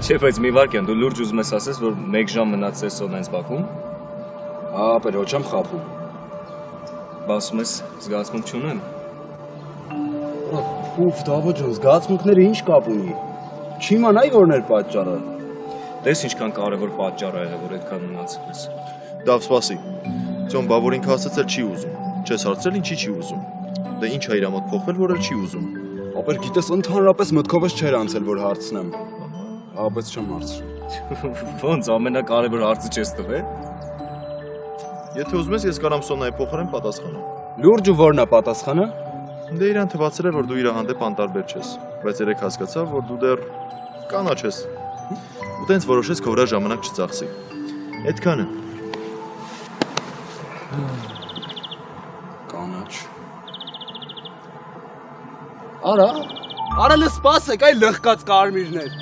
Չէ, բայց մի վարքյան, դու լուրջ ուզում ես ասես, որ 1 ժամ մնացել Սոնայից Բաքվում։ Ապեր ոչ եմ խափում։ Ասում ես զգացմունք չունեմ։ Ուֆ, Դավոթ ջան, զգացմունքները ինչ կապ ունի։ Չիմանայի որն էր պատճառը։ Տես ինչքան կարևոր պատճառ է եղել, որ այդքան մնացել ես։ Դավ սպասի։ Ձյոն բավոր ինքը ասացել չի ուզում։ Չես հարցրել ինչի չի ուզում։ Դե ինչ է իր մոտ փոխվել, որ էլ չի ուզում։ Ապեր գիտես ընդհանրապես մտքովս չէր անցել, որ հարցնեմ։ Բայց չեմ հարցրել։ Ոնց ամենակարևոր հարցը չես տվել։ Եթե ուզում ես, ես կարամ Սոնայի փոխարեն պատասխանեմ։ Լուրջ ու որն է պատասխանը։ Դե իրան թվացել է, որ դու իր հանդեպ անտարբեր չես, բայց երեք հասկացա, որ դու դեռ կանաչ ես։ Ու տենց որոշես քո վրա ժամանակ չծախսի։ Այդքանը։ Կանաչ։ Արա լը սպասեք, այ լղկած կարմիրներ։